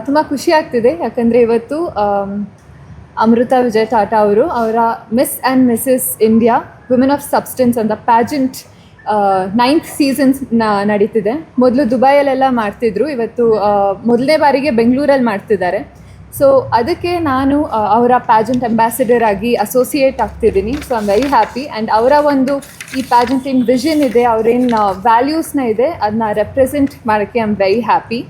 ತುಂಬ ಖುಷಿ ಆಗ್ತಿದೆ ಯಾಕಂದರೆ ಇವತ್ತು ಅಮೃತ ವಿಜಯ್ ಟಾಟಾ ಅವರ miss and Mrs India women of substance ಅಂತ ಪ್ಯಾಜೆಂಟ್ 9th ಸೀಸನ್ಸ್ ನಡೀತಿದೆ. ಮೊದಲು ದುಬೈಯಲ್ಲೆಲ್ಲ ಮಾಡ್ತಿದ್ರು, ಇವತ್ತು ಮೊದಲನೇ ಬಾರಿಗೆ ಬೆಂಗಳೂರಲ್ಲಿ ಮಾಡ್ತಿದ್ದಾರೆ. ಸೊ ಅದಕ್ಕೆ ನಾನು ಅವರ ಪ್ಯಾಜೆಂಟ್ ಅಂಬಾಸಿಡರ್ ಆಗಿ ಅಸೋಸಿಯೇಟ್ ಆಗ್ತಿದ್ದೀನಿ. So I am very happy. And ಅವರ ಒಂದು ಈ ಪ್ಯಾಜೆಂಟ್ ಏನು ವಿಷನ್ ಇದೆ, ಅವ್ರೇನು ವ್ಯಾಲ್ಯೂಸ್ನ ಇದೆ, ಅದನ್ನ ರೆಪ್ರೆಸೆಂಟ್ ಮಾಡೋಕ್ಕೆ I am very happy.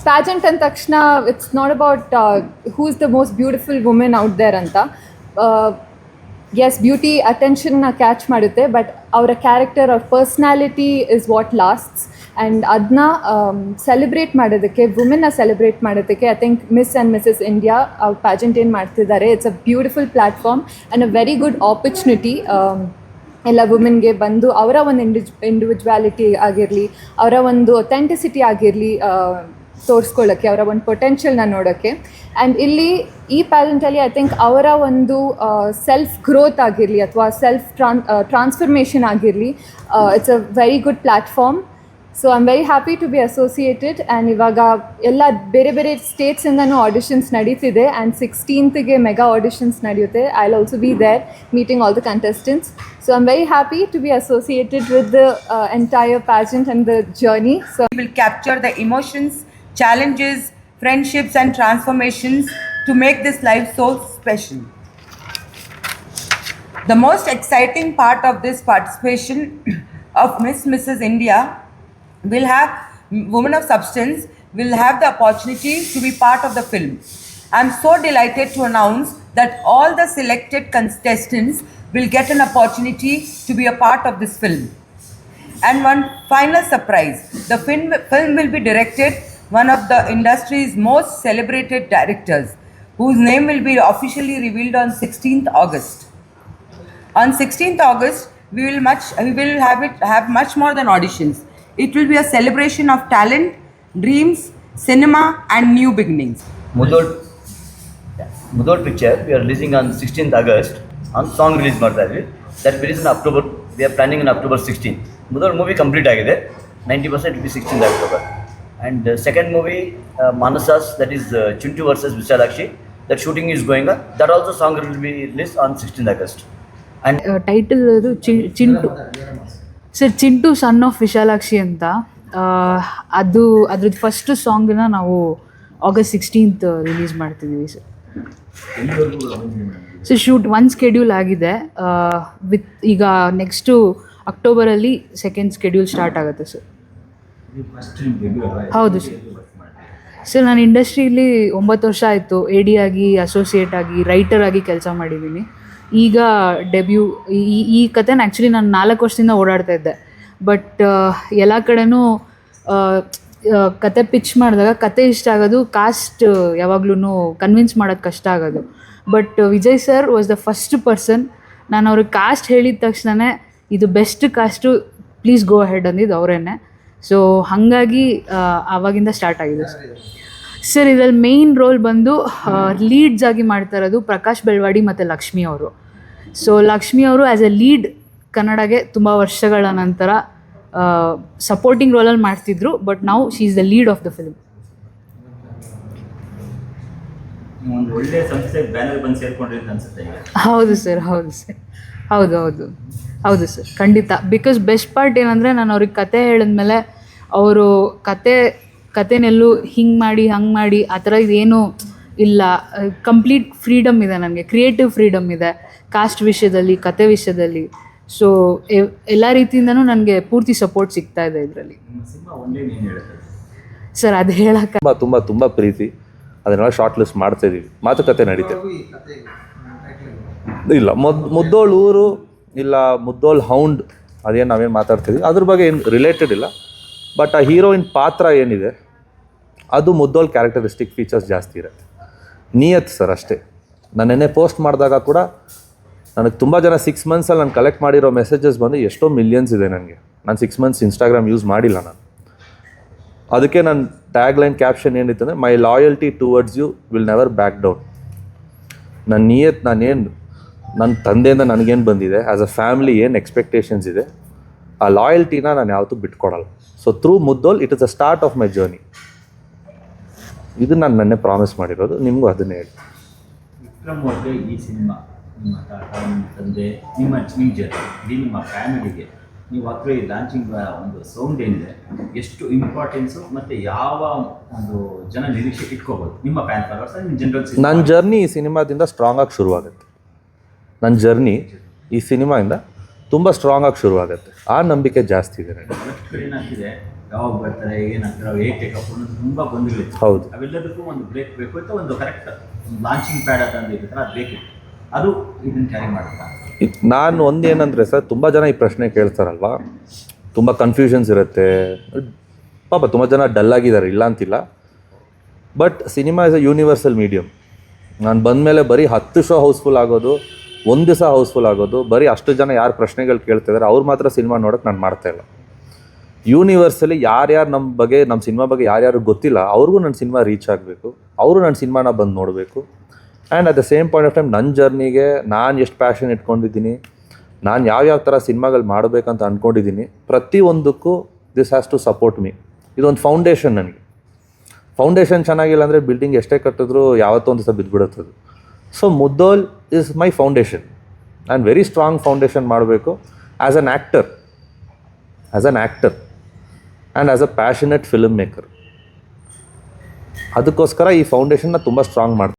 Pageant ಅಂದ ತಕ್ಷಣ it's not about who is the most beautiful women out there ಅಂತ. ಎಸ್, ಬ್ಯೂಟಿ ಅಟೆನ್ಷನ್ನ ಕ್ಯಾಚ್ ಮಾಡುತ್ತೆ, ಬಟ್ ಅವರ ಕ್ಯಾರೆಕ್ಟರ್, ಅವ್ರ personality is what lasts. And ಅದನ್ನ ಸೆಲೆಬ್ರೇಟ್ ಮಾಡೋದಕ್ಕೆ, ವುಮೆನ್ನ ಸೆಲೆಬ್ರೇಟ್ ಮಾಡೋದಕ್ಕೆ I think Miss and Mrs India ಅವ್ರ ಪ್ಯಾಜೆಂಟ್ ಏನು ಮಾಡ್ತಿದ್ದಾರೆ, it's a beautiful platform and a very good opportunity. ಎಲ್ಲ ವುಮೆನ್ಗೆ ಬಂದು ಅವರ ಒಂದು ಇಂಡಿವಿಜುವಾಲಿಟಿ ಆಗಿರಲಿ, ಅವರ ಒಂದು ಅಥೆಂಟಿಸಿಟಿ ಆಗಿರಲಿ ತೋರಿಸ್ಕೊಳ್ಳೋಕ್ಕೆ, ಅವರ ಒಂದು ಪೊಟೆನ್ಷಿಯಲ್ನ ನೋಡೋಕ್ಕೆ. ಆ್ಯಂಡ್ ಇಲ್ಲಿ ಈ ಪ್ಯಾಜೆಂಟಲ್ಲಿ ಐ ಥಿಂಕ್ ಅವರ ಒಂದು ಸೆಲ್ಫ್ ಗ್ರೋತ್ ಆಗಿರಲಿ ಅಥವಾ ಸೆಲ್ಫ್ ಟ್ರಾನ್ಸ್ಫರ್ಮೇಷನ್ ಆಗಿರಲಿ, it's a very good platform. So I am very happy to be associated. And ಇವಾಗ ಎಲ್ಲ ಬೇರೆ ಬೇರೆ ಸ್ಟೇಟ್ಸಿಂದನೂ ಆಡಿಷನ್ಸ್ ನಡೀತಿದೆ. ಆ್ಯಂಡ್ 16th ಮೆಗಾ ಆಡಿಷನ್ಸ್ ನಡೆಯುತ್ತೆ. I will also be there meeting all the contestants. So I'm very happy to be associated with the entire pageant and the journey. So we will capture the emotions, challenges, friendships and transformations to make this life so special. The most exciting part of this participation of Mrs. India will have Women of Substance will have the opportunity to be part of the film. I'm so delighted to announce that all the selected contestants will get an opportunity to be a part of this film. And one final surprise, the film will be directed one of the industry's most celebrated directors, whose name will be officially revealed on 16th August. On 16th August, we will have much more than auditions. It will be a celebration of talent, dreams, cinema and new beginnings. Mudol picture we are releasing on 16th August. On song release ಮಾಡ್ತಾ ಇದ್ವಿ. That release in October. We are planning in October 16th. Mudol movie complete ಆಗಿದೆ. 90% will be 16th October. And second movie Manasas, that is Chintu versus Vishalakshi. That shooting is going on. That also song will be released on 16th August. And title ಅದು Chintu sir, Chintu son of Vishalakshi ಅಂತ. ಅದು ಅದ್ರದ್ದು first ಸಾಂಗನ್ನ ನಾವು August 16th release ಮಾಡ್ತಿದ್ದೀವಿ ಸರ್. So shoot one schedule ಆಗಿದೆ. With ಈಗ ನೆಕ್ಸ್ಟು ಅಕ್ಟೋಬರಲ್ಲಿ ಸೆಕೆಂಡ್ ಸ್ಕೆಡ್ಯೂಲ್ ಸ್ಟಾರ್ಟ್ ಆಗುತ್ತೆ ಸರ್. ಹೌದು ಸರ್. ಸರ್ ನಾನು ಇಂಡಸ್ಟ್ರಿಯಲ್ಲಿ 9 ವರ್ಷ ಆಯಿತು. AD ಆಗಿ, ಅಸೋಸಿಯೇಟ್ ಆಗಿ, ರೈಟರ್ ಆಗಿ ಕೆಲಸ ಮಾಡಿದ್ದೀನಿ. ಈಗ ಡೆಬ್ಯೂ ಈ ಕಥೆನ ಆ್ಯಕ್ಚುಲಿ ನಾನು 4 ವರ್ಷದಿಂದ ಓಡಾಡ್ತಾ ಇದ್ದೆ. ಬಟ್ ಎಲ್ಲ ಕಡೆನೂ ಕತೆ ಪಿಚ್ ಮಾಡಿದಾಗ ಕತೆ ಇಷ್ಟ ಆಗೋದು, ಕಾಸ್ಟ್ ಯಾವಾಗ್ಲೂ ಕನ್ವಿನ್ಸ್ ಮಾಡೋದು ಕಷ್ಟ ಆಗೋದು. But Vijay sir was the first person. ನಾನು ಅವ್ರಿಗೆ ಕಾಸ್ಟ್ ಹೇಳಿದ ತಕ್ಷಣ ಇದು best cost, please go ahead ಅಂದಿದ್ದು ಅವರೇನೆ. ಸೊ ಹಾಗಾಗಿ ಆವಾಗಿಂದ ಸ್ಟಾರ್ಟ್ ಆಗಿದೆ ಸರ್. ಸರ್ ಇದರಲ್ಲಿ ಮೇಯ್ನ್ ರೋಲ್ ಬಂದು ಲೀಡ್ಸ್ ಆಗಿ ಮಾಡ್ತಾ ಇರೋದು ಪ್ರಕಾಶ್ ಬೆಳ್ವಾಡಿ ಮತ್ತು ಲಕ್ಷ್ಮಿ ಅವರು. ಸೊ ಲಕ್ಷ್ಮಿ ಅವರು ಆ್ಯಸ್ ಎ ಲೀಡ್ ಕನ್ನಡಗೆ ತುಂಬ ವರ್ಷಗಳ ನಂತರ ಸಪೋರ್ಟಿಂಗ್ ರೋಲಲ್ಲಿ ಮಾಡ್ತಿದ್ರು. ಬಟ್ ನಾವು she is the lead of the film. ಒಳ್ಳೆ ಸಂಸ್ಥೆ ಬ್ಯಾನರ್ ಬಂದು ಸೇರ್ಕೊಂಡ್ರಿ ಅನ್ಸುತ್ತೆ. ಹೌದು ಸರ್, ಹೌದು ಸರ್, ಹೌದು ಸರ್, ಖಂಡಿತ. ಬಿಕಾಸ್ ಬೆಸ್ಟ್ ಪಾರ್ಟ್ ಏನಂದರೆ, ನಾನು ಅವ್ರಿಗೆ ಕತೆ ಹೇಳಿದ್ಮೇಲೆ ಅವರು ಕತೆನೆಲ್ಲೂ ಹಿಂಗೆ ಮಾಡಿ ಹಂಗೆ ಮಾಡಿ ಆ ಥರ ಇದೇನೂ ಇಲ್ಲ. ಕಂಪ್ಲೀಟ್ ಫ್ರೀಡಮ್ ಇದೆ ನನಗೆ, ಕ್ರಿಯೇಟಿವ್ ಫ್ರೀಡಮ್ ಇದೆ ಕಾಸ್ಟ್ ವಿಷಯದಲ್ಲಿ, ಕತೆ ವಿಷಯದಲ್ಲಿ. ಸೊ ಎಲ್ಲ ರೀತಿಯಿಂದನೂ ನನಗೆ ಪೂರ್ತಿ ಸಪೋರ್ಟ್ ಸಿಗ್ತಾ ಇದೆ ಇದರಲ್ಲಿ. ಸರ್ ಅದು ಹೇಳಕ್ಕೆ ತುಂಬ ತುಂಬ ಪ್ರೀತಿ. ಅದನ್ನೆಲ್ಲ ಶಾರ್ಟ್ ಲಿಸ್ಟ್ ಮಾಡ್ತಾಯಿದ್ದೀವಿ, ಮಾತುಕತೆ ನಡೀತೇವೆ. ಇಲ್ಲ ಮುದ್ದೋಳ್ ಊರು ಇಲ್ಲ ಮುದ್ದೋಳ್ ಹೌಂಡ್ ಅದೇನು ನಾವೇನು ಮಾತಾಡ್ತೀವಿ ಅದ್ರ ಬಗ್ಗೆ ಏನು ರಿಲೇಟೆಡ್ ಇಲ್ಲ. ಬಟ್ ಆ ಹೀರೋಯಿನ್ ಪಾತ್ರ ಏನಿದೆ ಅದು ಮುದ್ದೋಳ್ ಕ್ಯಾರೆಕ್ಟರಿಸ್ಟಿಕ್ ಫೀಚರ್ಸ್ ಜಾಸ್ತಿ ಇರುತ್ತೆ. ನಿಯತ್ ಸರ್ ಅಷ್ಟೇ. ನಾನು ನೆನ್ನೆ ಪೋಸ್ಟ್ ಮಾಡಿದಾಗ ಕೂಡ ನನಗೆ ತುಂಬ ಜನ 6 ಮಂತ್ಸಲ್ಲಿ ನಾನು ಕಲೆಕ್ಟ್ ಮಾಡಿರೋ ಮೆಸೇಜಸ್ ಬಂದು ಎಷ್ಟೋ ಮಿಲಿಯನ್ಸ್ ಇದೆ ನನಗೆ. ನಾನು 6 ಮಂತ್ಸ್ ಇನ್ಸ್ಟಾಗ್ರಾಮ್ ಯೂಸ್ ಮಾಡಿಲ್ಲ ನಾನು. ಅದಕ್ಕೆ ನನ್ನ ಟ್ಯಾಗ್ಲೈನ್ ಕ್ಯಾಪ್ಷನ್ ಏನಿತ್ತು ಅಂದರೆ, my loyalty towards you will never back down. ನನ್ನ ನಿಯತ್, ನಾನೇನು ನನ್ನ ತಂದೆಯಿಂದ ನನಗೇನು ಬಂದಿದೆ, ಆ್ಯಸ್ ಅ ಫ್ಯಾಮಿಲಿ ಏನು ಎಕ್ಸ್ಪೆಕ್ಟೇಷನ್ಸ್ ಇದೆ ಆ ಲಾಯಲ್ಟಿನ ನಾನು ಯಾವತ್ತೂ ಬಿಟ್ಕೊಡಲ್ಲ. So through Mudhol it is the start of my journey. ಇದು ನಾನು ನನ್ನೇ ಪ್ರಾಮಿಸ್ ಮಾಡಿರೋದು, ನಿಮಗೂ ಅದನ್ನೇ ಹೇಳಿ. ವಿಕ್ರಮ್ ಅವ್ರಿಗೆ ಈ ಸಿನಿಮಾ ನಿಮ್ಮ ತಾತ, ನಿಮ್ಮ ತಂದೆ, ನಿಮ್ಮ ಜೊತೆ ಇಡೀ ನಿಮ್ಮ ಫ್ಯಾಮಿಲಿಗೆ ನೀವು ಹತ್ರ ಈ ಲಾಂಚಿಂಗ್ ಒಂದು ಸೌಂಡ್ ಏನಿದೆ ಎಷ್ಟು ಇಂಪಾರ್ಟೆನ್ಸು ಮತ್ತು ಯಾವ ಒಂದು ಜನ ನಿರೀಕ್ಷೆ ಇಟ್ಕೋಬೋದು ನಿಮ್ಮ ಫ್ಯಾನ್ ಫಾಲೋವರ್ಸ್ ನಿಮ್ಮ ಜನರಲ್? ನನ್ನ ಜರ್ನಿ ಈ ಸಿನಿಮಾದಿಂದ ಸ್ಟ್ರಾಂಗಾಗಿ ಶುರುವಾಗುತ್ತೆ. ನನ್ನ ಜರ್ನಿ ಈ ಸಿನಿಮಾಯಿಂದ ತುಂಬ ಸ್ಟ್ರಾಂಗಾಗಿ ಶುರುವಾಗುತ್ತೆ. ಆ ನಂಬಿಕೆ ಜಾಸ್ತಿ ಇದೆ ನನಗೆ. ಬಹಳಷ್ಟು ಕಡೆ ಏನಾಗ್ತಿದೆ, ಯಾವಾಗ ಬರ್ತಾರೆ, ಏನಾಗ್ತಾರೆ, ಹೇಗೆ ಟೇಕಪ್ ಅನ್ನೋದು ತುಂಬ ಗೊಂದಲಿದೆ. ಹೌದು. ಅವೆಲ್ಲದಕ್ಕೂ ಒಂದು ಬ್ರೇಕ್ ಬೇಕು ಅಂತ ಒಂದು ಕರೆಕ್ಟ್ ಲಾಂಚಿಂಗ್ ಪ್ಯಾಡ್ ಅಂತ ಇರುತ್ತೆ, ಅದು ಬೇಕಿತ್ತು. ಅದು ಇದನ್ನು ಕ್ಯಾರಿ ಮಾಡುತ್ತಾ? ನಾನು ಒಂದೇನಂದರೆ ಸರ್, ತುಂಬ ಜನ ಈ ಪ್ರಶ್ನೆ ಕೇಳ್ತಾರಲ್ವ, ತುಂಬ ಕನ್ಫ್ಯೂಷನ್ಸ್ ಇರುತ್ತೆ. ಪಾಪ ತುಂಬ ಜನ ಡಲ್ ಆಗಿದ್ದಾರೆ, ಇಲ್ಲ ಅಂತಿಲ್ಲ. But cinema is a universal medium. ನಾನು ಬಂದಮೇಲೆ ಬರೀ 10 ಶೋ ಹೌಸ್ಫುಲ್ ಆಗೋದು, ಒಂದು ದಿವಸ ಹೌಸ್ಫುಲ್ ಆಗೋದು, ಬರೀ ಅಷ್ಟು ಜನ ಯಾರು ಪ್ರಶ್ನೆಗಳು ಕೇಳ್ತಿದ್ದಾರೆ ಅವ್ರು ಮಾತ್ರ ಸಿನಿಮಾ ನೋಡೋಕ್ಕೆ ನಾನು ಮಾಡ್ತಾಯಿಲ್ಲ. ಯೂನಿವರ್ಸಲ್ಲಿ ಯಾರ್ಯಾರು ನಮ್ಮ ಬಗ್ಗೆ, ನಮ್ಮ ಸಿನಿಮಾ ಬಗ್ಗೆ ಯಾರ್ಯಾರು ಗೊತ್ತಿಲ್ಲ ಅವ್ರಿಗೂ ನನ್ನ ಸಿನಿಮಾ ರೀಚ್ ಆಗಬೇಕು, ಅವರು ನನ್ನ ಸಿನಿಮಾನ ಬಂದು ನೋಡಬೇಕು. And at the same point of time ನನ್ನ ಜರ್ನಿಗೆ ನಾನು ಎಷ್ಟು ಪ್ಯಾಷನ್ ಇಟ್ಕೊಂಡಿದ್ದೀನಿ, ನಾನು ಯಾವ್ಯಾವ ಥರ ಸಿನಿಮಾಗಳು ಮಾಡಬೇಕಂತ ಅಂದ್ಕೊಂಡಿದ್ದೀನಿ, ಪ್ರತಿಯೊಂದಕ್ಕೂ this has to support me. ಇದೊಂದು ಫೌಂಡೇಶನ್ ನನಗೆ. ಫೌಂಡೇಶನ್ ಚೆನ್ನಾಗಿಲ್ಲ ಅಂದರೆ ಬಿಲ್ಡಿಂಗ್ ಎಷ್ಟೇ ಕಟ್ಟಿದ್ರೂ ಯಾವತ್ತೋ ಒಂದು ದಿವಸ ಬಿದ್ದುಬಿಡುತ್ತದು. So Mudhol is my foundation. ನಾನು ವೆರಿ ಸ್ಟ್ರಾಂಗ್ ಫೌಂಡೇಶನ್ ಮಾಡಬೇಕು as an actor and as a passionate film maker. ಅದಕ್ಕೋಸ್ಕರ ಈ ಫೌಂಡೇಶನ್ನ ತುಂಬ ಸ್ಟ್ರಾಂಗ್ ಮಾಡ್ತೀನಿ.